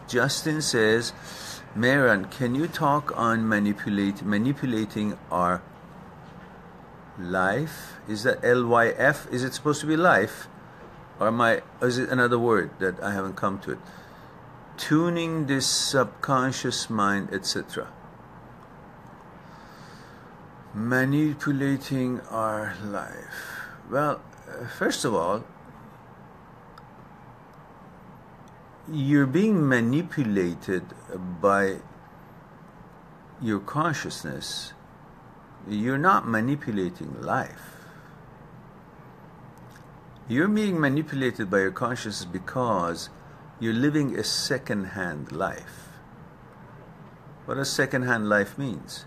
Justin says, Mehran, can you talk on manipulating our life? Is that LYF? Is it supposed to be life? Or is it another word that I haven't come to it? Tuning this subconscious mind, etc. Manipulating our life. Well, first of all, you're being manipulated by your consciousness. You're not manipulating life. You're being manipulated by your consciousness because you're living a second-hand life. What does second-hand life means?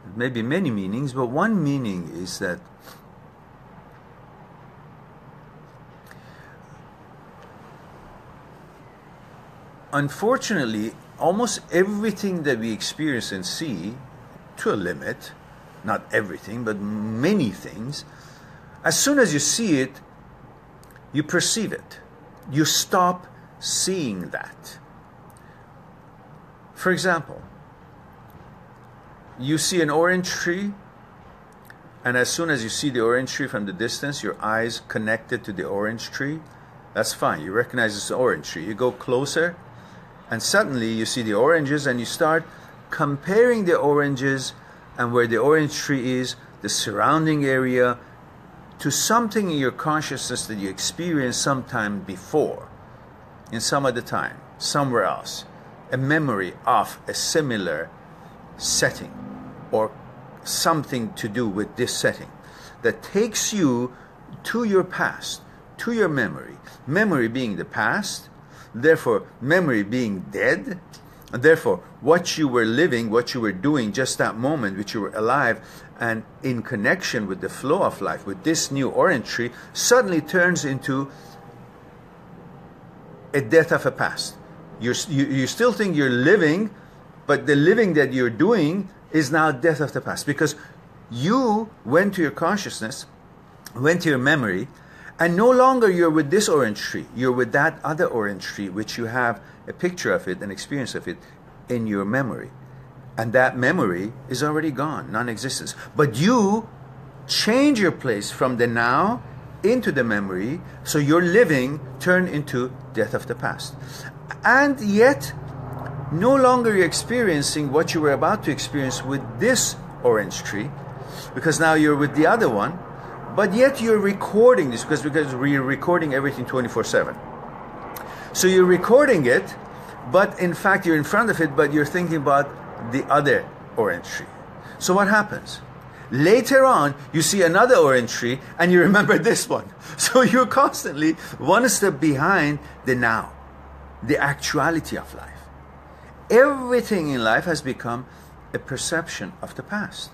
It may be many meanings, but one meaning is that unfortunately, almost everything that we experience and see, to a limit, not everything, but many things, as soon as you see it, you perceive it. You stop seeing that. For example, you see an orange tree, and as soon as you see the orange tree from the distance, your eyes connected to the orange tree, that's fine. You recognize it's an orange tree. You go closer, and suddenly you see the oranges, and you start comparing the oranges and where the orange tree is, the surrounding area, to something in your consciousness that you experienced sometime before, in some other time, somewhere else, a memory of a similar setting or something to do with this setting that takes you to your past, to your memory being the past, therefore memory being dead, and therefore what you were living, what you were doing just that moment, which you were alive and in connection with the flow of life, with this new orange tree, suddenly turns into a death of a past. You still think you're living, but the living that you're doing is now death of the past, because you went to your consciousness, went to your memory, and no longer you're with this orange tree. You're with that other orange tree, which you have a picture of it, an experience of it in your memory. And that memory is already gone, non-existence. But you change your place from the now into the memory, so your living turned into death of the past. And yet, no longer you're experiencing what you were about to experience with this orange tree, because now you're with the other one, but yet you're recording this, because we're recording everything 24/7. So you're recording it, but in fact you're in front of it, but you're thinking about the other orange tree. So what happens? Later on, you see another orange tree, and you remember this one. So you're constantly one step behind the now, the actuality of life. Everything in life has become a perception of the past.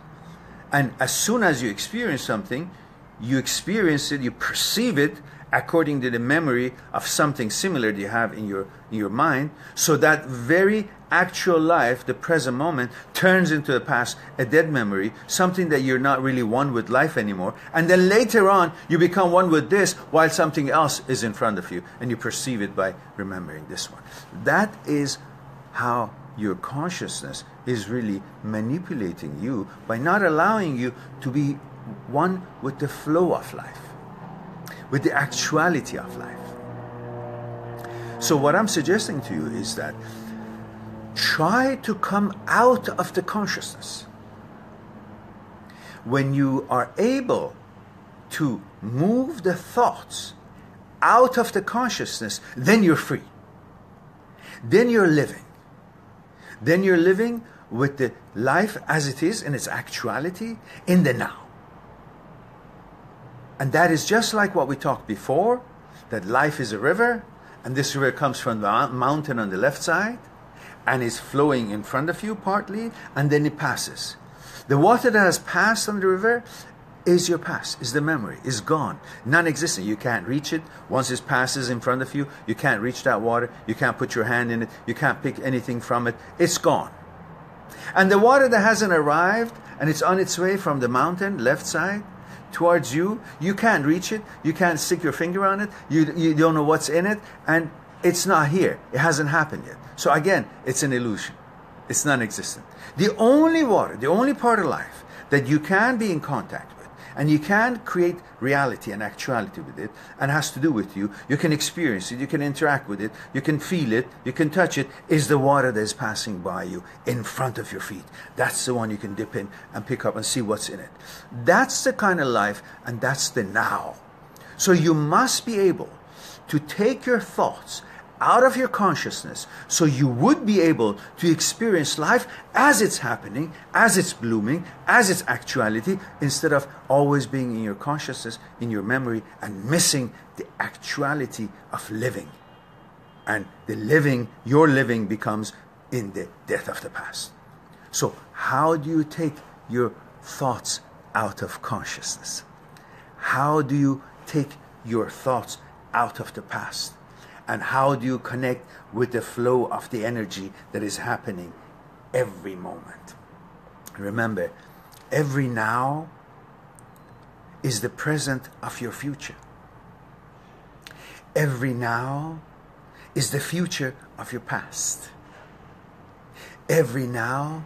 And as soon as you experience something, you experience it, you perceive it according to the memory of something similar that you have in your mind. So that very actual life, the present moment, turns into the past, a dead memory, something that you're not really one with life anymore. And then later on, you become one with this while something else is in front of you, and you perceive it by remembering this one. That is how your consciousness is really manipulating you by not allowing you to be one with the flow of life, with the actuality of life. So what I'm suggesting to you is that try to come out of the consciousness. When you are able to move the thoughts out of the consciousness, then you're free. Then you're living. Then you're living with the life as it is in its actuality in the now. And that is just like what we talked before, that life is a river, and this river comes from the mountain on the left side, and is flowing in front of you partly, and then it passes. The water that has passed on the river is your past, is the memory, is gone, non-existent. You can't reach it. Once it passes in front of you, you can't reach that water, you can't put your hand in it, you can't pick anything from it, it's gone. And the water that hasn't arrived, and it's on its way from the mountain, left side, towards you, you can't reach it, you can't stick your finger on it, you don't know what's in it, and it's not here. It hasn't happened yet. So again, it's an illusion. It's non-existent. The only water, the only part of life that you can be in contact with, and you can create reality and actuality with it, and has to do with you, you can experience it, you can interact with it, you can feel it, you can touch it, is the water that is passing by you in front of your feet. That's the one you can dip in and pick up and see what's in it. That's the kind of life, and that's the now. So you must be able to take your thoughts out of your consciousness, so you would be able to experience life as it's happening, as it's blooming, as its actuality, instead of always being in your consciousness, in your memory, and missing the actuality of living. And the living, your living, becomes in the death of the past. So how do you take your thoughts out of consciousness? How do you take your thoughts out of the past? And how do you connect with the flow of the energy that is happening every moment? Remember, every now is the present of your future. Every now is the future of your past. Every now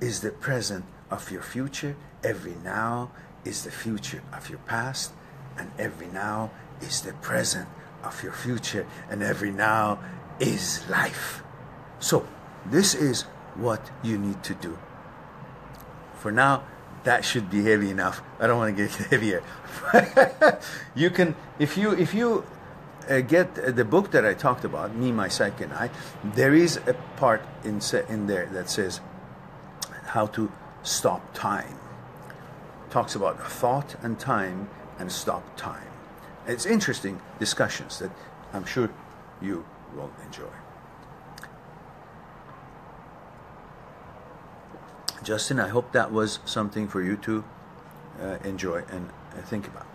is the present of your future. Every now is the future of your past. And every now is the present of your future, and every now is life. So this is what you need to do. For now, that should be heavy enough. I don't want to get heavier. You can, if you get the book that I talked about, Me, My Psyche and I, there is a part in there that says how to stop time. Talks about thought and time and stop time. It's interesting discussions that I'm sure you will enjoy. Justin, I hope that was something for you to enjoy and think about.